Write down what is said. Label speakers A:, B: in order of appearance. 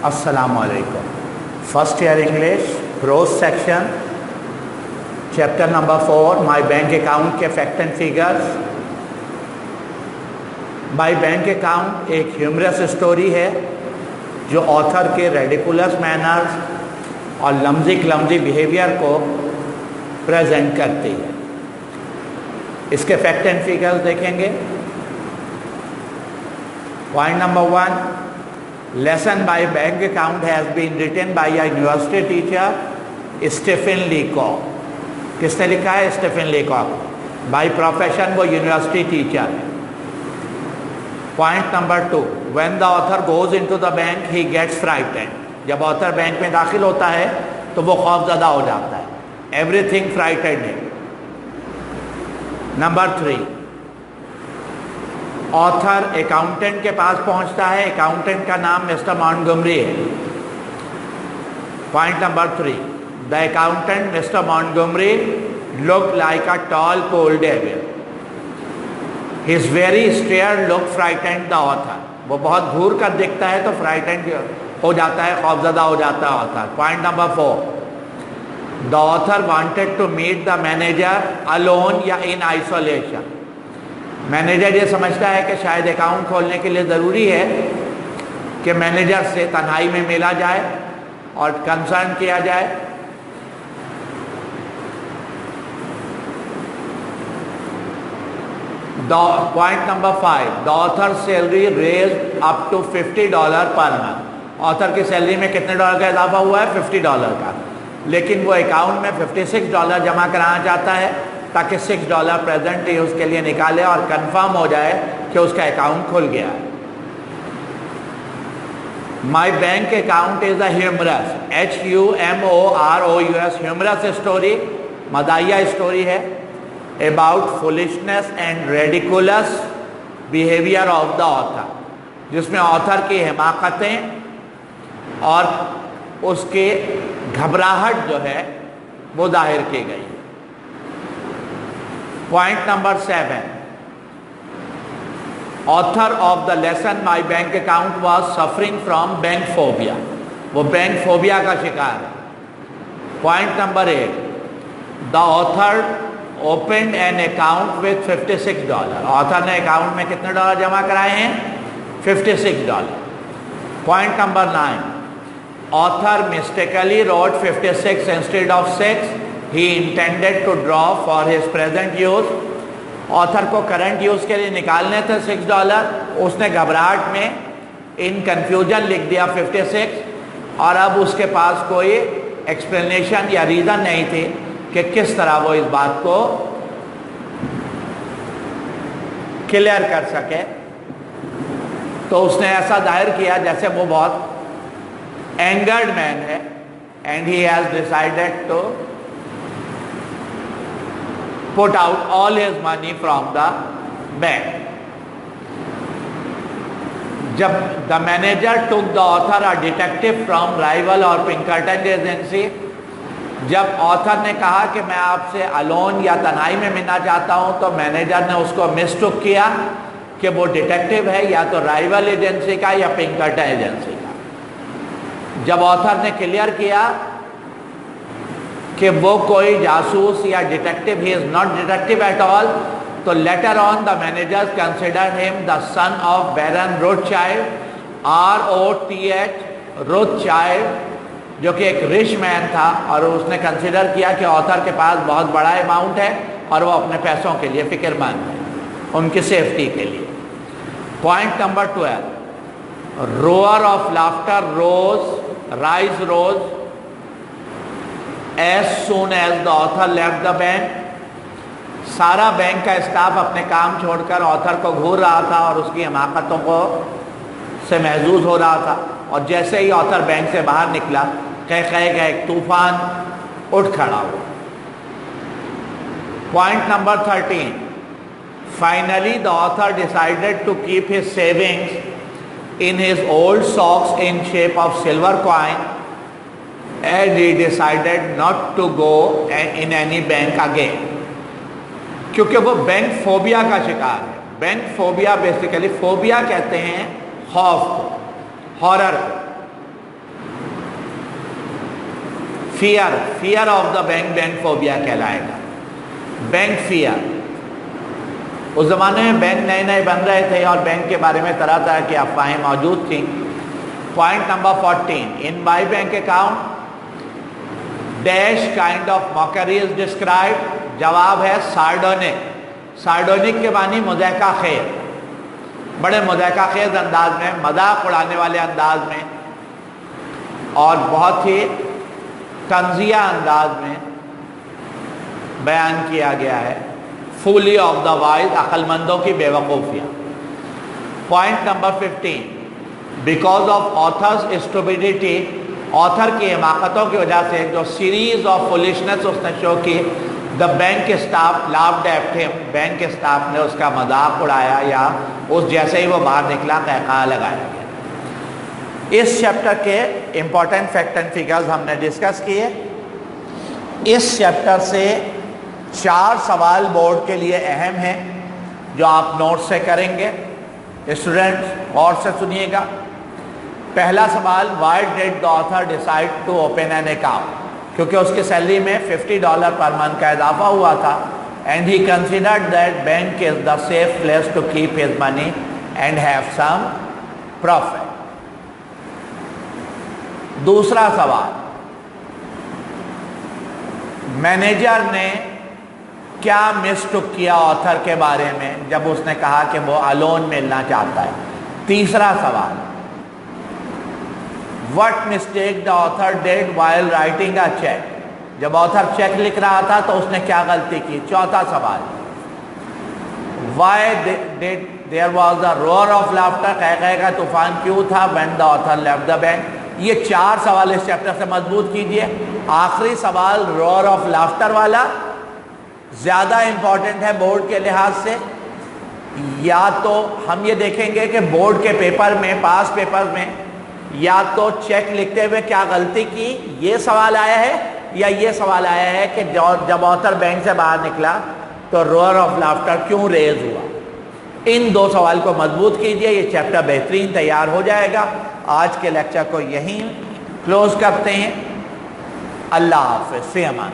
A: Assalamu alaikum. First year English, prose section, chapter number 4, My bank account के fact and figures. My bank account एक humorous story है जो author के ridiculous manners और लम्जी clumsy behaviour को present करती है. इसके फैक्ट एंड फिगर्स देखेंगे. Point number 1, lesson by bank account has been written by a university teacher Stephen Leacock. किसने लिखा है? Stephen Leacock. बाय प्रोफेशन वो यूनिवर्सिटी टीचर है. Point number 2, when the author goes into the bank he gets frightened. जब author bank में दाखिल होता है तो वो खौफजदा हो जाता है. Everything frightened him. Number 3, author accountant के पास पहुंचता है. अकाउंटेंट का नाम मिस्टर मॉन्टगोमरी है. Point number 3, the accountant mister Montgomery looked like a tall pole devil. His very scared look frightened the author. वो बहुत घूर कर दिखता है तो फ्राइटेंड हो जाता है, खौफजदा हो जाता है author. Point number 4, the author wanted to meet the manager alone या इन आइसोलेशन. मैनेजर ये समझता है कि शायद अकाउंट खोलने के लिए ज़रूरी है कि मैनेजर से तन्हाई में मिला जाए और कंसर्न किया जाए. Point number 5, the author salary raise up to $50 per month. Author की सैलरी में कितने डॉलर का इजाफा हुआ है? $50 का. लेकिन वो अकाउंट में $56 जमा कराना चाहता है ताकि $6 प्रेजेंट यूज के लिए निकाले और कंफर्म हो जाए कि उसका अकाउंट खुल गया. My bank account is a humorous, HUMOROUS, humorous story, मदाहिया स्टोरी है about foolishness and ridiculous behaviour of the author, जिसमें ऑथर की हिमाकतें और उसके घबराहट जो है वो जाहिर की गई. Point number 7, author of the lesson my bank account was suffering from bank phobia. वो बैंक फोबिया का शिकार है. Point number 8, the author opened an account with $56. Author ने अकाउंट में कितने डॉलर जमा कराए हैं? $56. Point number 9, author mistakenly wrote 56 instead of 6. He intended to draw for his present use. Author को करंट यूज के लिए निकालने थे $6. उसने घबराहट में इन कंफ्यूजन लिख दिया 56 और अब उसके पास कोई एक्सप्लेनेशन या रीज़न नहीं थी कि किस तरह वो इस बात को क्लियर कर सके. तो उसने ऐसा जाहिर किया जैसे वो बहुत एंगर्ड मैन है. And he has decided to put out all his money from the bank. जब the manager took the author a detective from rival और पिंकरटन एजेंसी, जब ऑथर ने कहा कि मैं आपसे अलोन या तन्हाई में मिलना चाहता हूं तो मैनेजर ने उसको मिस्टूक किया कि वो डिटेक्टिव है या तो राइवल एजेंसी का या पिंकरटन एजेंसी का. जब ऑथर ने क्लियर किया कि वो कोई जासूस या detective, he is not detective at all, तो later on the managers considered him the son of Baron Rothschild, ROTH Rothschild, जो कि एक रिच मैन था. और उसने कंसिडर किया कि ऑथर के पास बहुत बड़ा अमाउंट है और वो अपने पैसों के लिए फिक्रमंद है, उनकी सेफ्टी के लिए. Point number 12, roar of laughter rose as soon as the author left the bank. सारा बैंक का स्टाफ अपने काम छोड़कर ऑथर को घूर रहा था और उसकी हमाकतों को से महजूज हो रहा था. और जैसे ही ऑथर बैंक से बाहर निकला कह का एक तूफान उठ खड़ा हुआ. Point number 13, finally the author decided to keep his savings in his old socks in shape of silver coin and he decided not to go in any bank again. क्योंकि वो बैंक फोबिया का शिकार है. Bank phobia basically, phobia कहते हैं खौफ को, horror को. Fear of the bank phobia कहलाएगा। बैंक फियर, उस ज़माने में बैंक नए नए बन रहे थे और बैंक के बारे में तरह तरह की अफवाहें मौजूद थी। Point number 14, in my bank account dash kind of mockery is described. जवाब है सार्डोनिक। सार्डोनिक के मानी मज़ाक़ा खेज़, बड़े मज़ाक़ा खेज़ अंदाज में, मजाक उड़ाने वाले अंदाज में और बहुत ही तंज़िया अंदाज में बयान किया गया है। फूली ऑफ द वाइज, अक्लमंदों की बेवकूफ़ियाँ। Point number 15, because of author's stupidity, author की हिमाकतों की वजह से जो सीरीज ऑफ फुलिशनेस उसने शो की, the bank staff laughed at him, bank staff ने उसका मजाक उड़ाया या उस जैसे ही वो बाहर निकला कहका लगाया गया। इस चैप्टर के इम्पोर्टेंट फैक्ट एंड फिगर्स हमने डिस्कस किए। इस चैप्टर से 4 सवाल बोर्ड के लिए अहम हैं जो आप नोट से करेंगे। स्टूडेंट्स और से सुनिएगा। पहला सवाल, why did the author decide to open an account, क्योंकि उसकी सैलरी में $50 पर मंथ का इजाफा हुआ था and he considered that bank is the safe place to keep his money and have some profit. दूसरा सवाल, मैनेजर ने क्या मिस्टेक किया ऑथर के बारे में जब उसने कहा कि वो अलोन मिलना चाहता है। तीसरा सवाल, what mistake the author did while writing a cheque, जब ऑथर चेक लिख रहा था तो उसने क्या गलती की। चौथा सवाल, why did there was a roar of laughter, कह का तूफान क्यों था when the author left the bank. ये 4 सवाल इस चैप्टर से मजबूत कीजिए। आखिरी सवाल रोअर ऑफ लाफ्टर वाला ज़्यादा इम्पॉर्टेंट है बोर्ड के लिहाज से। या तो हम ये देखेंगे कि बोर्ड के पेपर में, पास पेपर में, या तो चेक लिखते हुए क्या गलती की ये सवाल आया है, या ये सवाल आया है कि जब ऑथर बैंक से बाहर निकला तो रोअर ऑफ लाफ्टर क्यों रेज हुआ। इन 2 सवाल को मजबूत कीजिए, ये चैप्टर बेहतरीन तैयार हो जाएगा। आज के लेक्चर को यहीं क्लोज करते हैं। अल्लाह हाफ़िज़, फ़ी अमान।